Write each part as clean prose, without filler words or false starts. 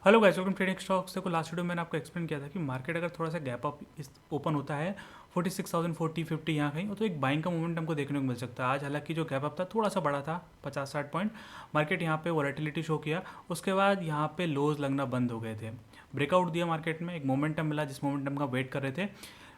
Hello guys, welcome trading stocks. देखो last video में मैंने आपको एक्सप्लेन किया था कि मार्केट अगर थोड़ा सा गैप अप ओपन होता है 46,040-50 यहाँ कहीं तो एक बाइंग का मोमेंट हमको देखने को मिल सकता है। आज हालांकि जो गैप अप था थोड़ा सा बड़ा था, 50-60 पॉइंट। मार्केट यहाँ पे वॉलेटिलिटी शो किया, उसके बाद यहाँ पे लोज लगना बंद हो गए थे। ब्रेकआउट दिया मार्केट में, एक मोमेंटम मिला जिस मोमेंटम का वेट कर रहे थे।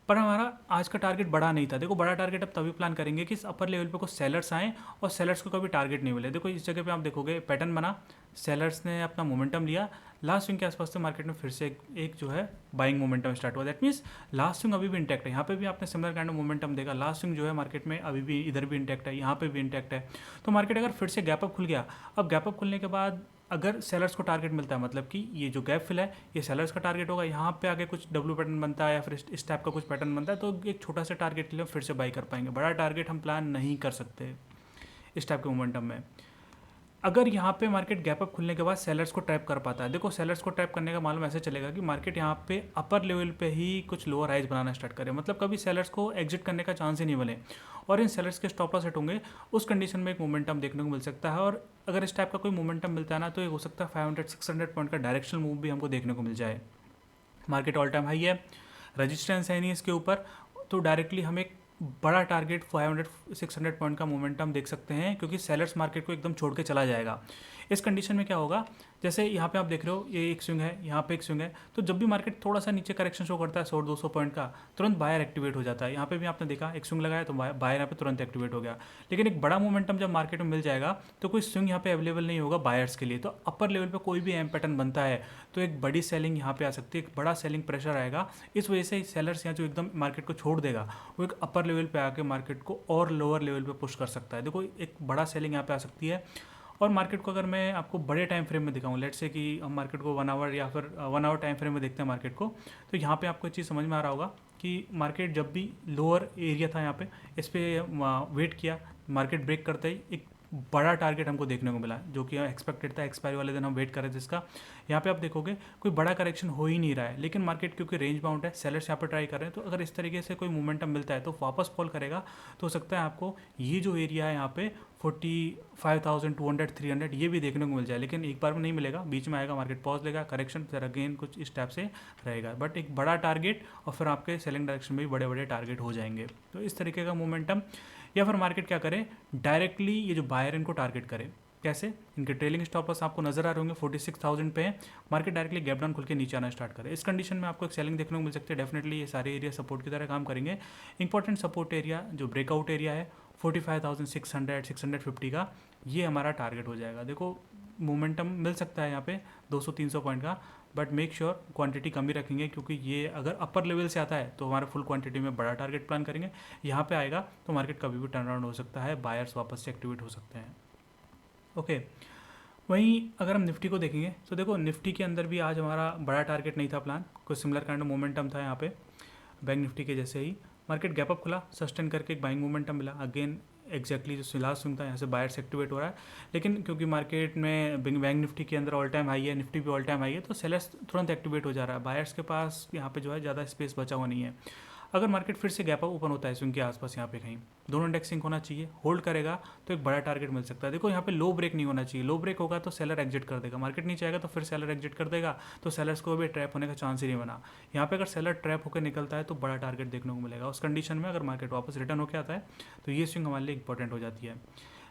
पर हमारा आज का टारगेट बड़ा नहीं था। देखो बड़ा टारगेट अब तभी प्लान करेंगे कि इस अपर लेवल पे कुछ सेलर्स आएँ और सेलर्स को कभी टारगेट नहीं मिले। देखो इस जगह पे आप देखोगे पैटर्न बना, सेलर्स ने अपना मोमेंटम लिया, लास्ट स्विंग के आसपास से मार्केट में फिर से एक जो है बाइंग मोमेंटम स्टार्ट हुआ। दैट मीन्स लास्ट स्विंग अभी भी इंटैक्ट है। यहाँ पे भी आपने सिमिलर काइंड ऑफ मोमेंटम देखा। लास्ट स्विंग जो है मार्केट में अभी भी इधर भी इंटैक्ट है, यहाँ पे भी इंटैक्ट है। तो मार्केट अगर फिर से गैप अप खुल गया, अब गैप अप खुलने के बाद अगर सेलर्स को टारगेट मिलता है, मतलब कि ये जो गैप फिल है ये सेलर्स का टारगेट होगा, यहाँ पे आगे कुछ डब्ल्यू पैटर्न बनता है या फिर इस टाइप का कुछ पैटर्न बनता है, तो एक छोटा सा टारगेट के लिए फिर से बाई कर पाएंगे। बड़ा टारगेट हम प्लान नहीं कर सकते इस टाइप के मोमेंटम में। अगर यहाँ पे मार्केट गैप अप खुलने के बाद सेलर्स को ट्रैप कर पाता है, देखो सेलर्स को ट्रैप करने का मालूम ऐसे चलेगा कि मार्केट यहाँ पे अपर लेवल पे ही कुछ लोअर हाइज बनाना स्टार्ट करे, मतलब कभी सेलर्स को एग्जिट करने का चांस ही नहीं मिले और इन सेलर्स के स्टॉप लॉस हिट होंगे। उस कंडीशन में एक मोमेंटम देखने को मिल सकता है। और अगर इस टाइप का कोई मोमेंटम मिलता है ना, तो ये हो सकता है 500-600 पॉइंट का डायरेक्शनल मूव भी हमको देखने को मिल जाए। मार्केट ऑल टाइम हाई है, रजिस्टेंस है नहीं इसके ऊपर, तो डायरेक्टली हम एक बड़ा टारगेट 500-600 पॉइंट का मोमेंटम देख सकते हैं, क्योंकि सेलर्स मार्केट को एकदम छोड़ के चला जाएगा। इस कंडीशन में क्या होगा, जैसे यहाँ पे आप देख रहे हो ये एक स्विंग है, यहाँ पे एक स्विंग है, तो जब भी मार्केट थोड़ा सा नीचे करेक्शन शो करता है 100-200 पॉइंट का, तुरंत बायर एक्टिवेट हो जाता है। यहाँ पे भी आपने देखा एक स्विंग लगाया तो बायर यहाँ पे तुरंत एक्टिवेट हो गया। लेकिन एक बड़ा मोमेंटम जब मार्केट में मिल जाएगा तो कोई स्विंग यहाँ पे अवेलेबल नहीं होगा बायर्स के लिए। तो अपर लेवल पे कोई भी एम पैटर्न बनता है तो एक बड़ी सेलिंग यहाँ पे आ सकती है, एक बड़ा सेलिंग प्रेशर आएगा। इस वजह से सेलर्स यहाँ जो एकदम मार्केट को छोड़ देगा वो एक अपर लेवल पे आके मार्केट को और लोअर लेवल पे पुश कर सकता है। देखो एक बड़ा सेलिंग यहाँ पे आ सकती है। और मार्केट को अगर मैं आपको बड़े टाइम फ्रेम में दिखाऊं, लेट्स से कि हम मार्केट को 1 आवर या फिर 1 आवर टाइम फ्रेम में देखते हैं मार्केट को, तो यहाँ पे आपको एक चीज़ समझ में आ रहा होगा कि मार्केट जब भी लोअर एरिया था यहाँ पे, इस पर वेट किया, मार्केट ब्रेक करते ही एक बड़ा टारगेट हमको देखने को मिला, जो कि एक्सपेक्टेड था। एक्सपायरी वाले दिन हम वेट कर रहे थे इसका। यहाँ पे आप देखोगे कोई बड़ा करेक्शन हो ही नहीं रहा है, लेकिन मार्केट क्योंकि रेंज बाउंड है, सेलर्स यहाँ पे ट्राई कर रहे हैं, तो अगर इस तरीके से कोई मोमेंटम मिलता है तो वापस फॉल करेगा। तो हो सकता है आपको ये जो एरिया है यहाँ पे 45,200-300 ये भी देखने को मिल जाए, लेकिन एक बार में नहीं मिलेगा, बीच में आएगा, मार्केट पॉज लेगा, करेक्शन, फिर अगेन कुछ इस टाइप से रहेगा। बट एक बड़ा टारगेट और फिर आपके सेलिंग डायरेक्शन में भी बड़े बड़े टारगेट हो जाएंगे। तो इस तरीके का मोमेंटम, या फिर मार्केट क्या करे, डायरेक्टली ये जो बायर इनको टारगेट करे। कैसे, इनके ट्रेलिंग स्टॉप लॉस आपको नजर आ रहे होंगे 46,000 पे है, मार्केट डायरेक्टली गैप डाउन खुल के नीचे आना स्टार्ट करे। इस कंडीशन में आपको एक सेलिंग देखने को मिल सकती है। डेफिनेटली ये सारे एरिया सपोर्ट की तरह काम करेंगे। इंपॉर्टेंट सपोर्ट एरिया जो ब्रेकआउट एरिया है 45,600-650 का, ये हमारा टारगेट हो जाएगा। देखो मोमेंटम मिल सकता है यहाँ पे 200-300 पॉइंट का, बट मेक श्योर क्वांटिटी कम ही रखेंगे, क्योंकि ये अगर अपर लेवल से आता है तो हमारा फुल क्वांटिटी में बड़ा टारगेट प्लान करेंगे। यहाँ पे आएगा तो मार्केट कभी भी टर्न अराउंड हो सकता है, बायर्स वापस से एक्टिवेट हो सकते हैं। ओके, वहीं अगर हम निफ्टी को देखेंगे तो देखो निफ्टी के अंदर भी आज हमारा बड़ा टारगेट नहीं था प्लान, कुछ सिमिलर काइंड ऑफ मोमेंटम था यहाँ पे। बैंक निफ्टी के जैसे ही मार्केट गैप अप खुला, सस्टेन करके एक बाइंग मोमेंटम मिला, अगेन एग्जैक्टली जो लास्ट स्विंग था यहाँ से बायर्स एक्टिवेट हो रहा है। लेकिन क्योंकि मार्केट में बैंक निफ्टी के अंदर ऑल टाइम हाई है, निफ्टी भी ऑल टाइम हाई है, तो सेलर्स तुरंत एक्टिवेट हो जा रहा है। बायर्स के पास यहाँ पे जो है ज़्यादा स्पेस बचा हुआ नहीं है। अगर मार्केट फिर से गैप अप ओपन होता है स्विंग के आसपास, यहाँ पे कहीं दोनों इंडेक्स सिंक होना चाहिए, होल्ड करेगा तो एक बड़ा टारगेट मिल सकता है। देखो यहाँ पे लो ब्रेक नहीं होना चाहिए, लो ब्रेक होगा तो सेलर एग्जिट कर देगा, मार्केट नीचे आएगा तो फिर सेलर एग्जिट कर देगा, तो सेलर्स को भी ट्रैप होने का चांस ही नहीं बना। यहाँ पे अगर सेलर ट्रैप होकर निकलता है तो बड़ा टारगेट देखने को मिलेगा। उस कंडीशन में अगर मार्केट वापस रिटर्न होकर आता है तो ये स्विंग हमारे लिए इंपॉर्टेंट हो जाती है।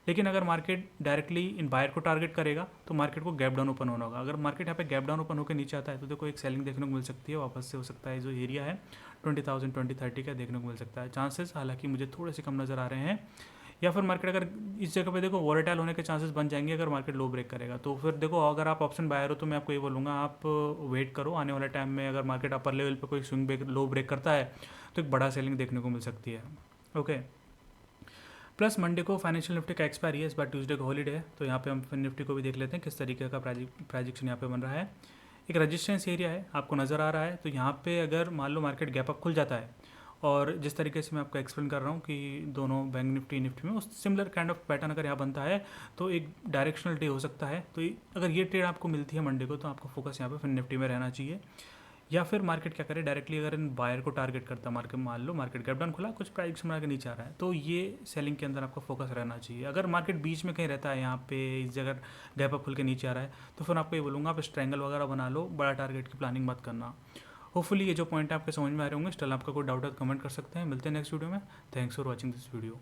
लेकिन अगर मार्केट डायरेक्टली इन बायर को टारगेट करेगा तो मार्केट को गैप डाउन ओपन होना होगा। अगर मार्केट यहाँ पे गैप डाउन ओपन होकर नीचे आता है तो देखो एक सेलिंग देखने को मिल सकती है, वापस से हो सकता है जो एरिया है 20,000-2030 का देखने को मिल सकता है चांसेस, हालांकि मुझे थोड़े से कम नज़र आ रहे हैं। या फिर मार्केट अगर इस जगह पे देखो वॉलेटाइल होने के चांसेस बन जाएंगे अगर मार्केट लो ब्रेक करेगा। तो फिर देखो अगर आप ऑप्शन बायर हो तो मैं आपको ये बोलूँगा आप वेट करो, आने वाले टाइम में अगर मार्केट अपर लेवल पे कोई स्विंग ब्रेक लो ब्रेक करता है तो एक बड़ा सेलिंग देखने को मिल सकती है। ओके, प्लस मंडे को फाइनेंशियल निफ्टी का एक्सपायरी है, इस बार ट्यूसडे को हॉलीडे है, तो यहाँ पे हम निफ्टी को भी देख लेते हैं किस तरीके का प्राइजेक्शन यहाँ पे बन रहा है। एक रजिस्टेंस एरिया है आपको नज़र आ रहा है, तो यहाँ पे अगर मान लो मार्केट गैप अप खुल जाता है और जिस तरीके से मैं आपको एक्सप्लेन कर रहा हूँ कि दोनों बैंक निफ्टी में उस सिमिलर काइंड ऑफ पैटर्न अगर यहाँ बनता है तो एक डायरेक्शनल डे हो सकता है। तो अगर ये ट्रेड आपको मिलती है मंडे को तो आपका फोकस यहाँ पे फिर निफ्टी में रहना चाहिए। या फिर मार्केट क्या करे, डायरेक्टली अगर इन बायर को टारगेट करता मार्केट, मान लो मार्केट गैप डाउन खुला, कुछ प्राइस बना के नीचे आ रहा है, तो ये सेलिंग के अंदर आपका फोकस रहना चाहिए। अगर मार्केट बीच में कहीं रहता है, यहाँ पे इस जगह गैप अप खुल के नीचे आ रहा है, तो फिर आपको ये बोलूँगा आप स्ट्रैंगल वगैरह बना लो, बड़ा टारगेट की प्लानिंग मत करना। होपफुली ये जो पॉइंट है आपके समझ में आ रहे होंगे। स्टिल आपका कोई डाउट है तो कमेंट कर सकते हैं। मिलते हैं नेक्स्ट वीडियो में। Thanks for watching this video.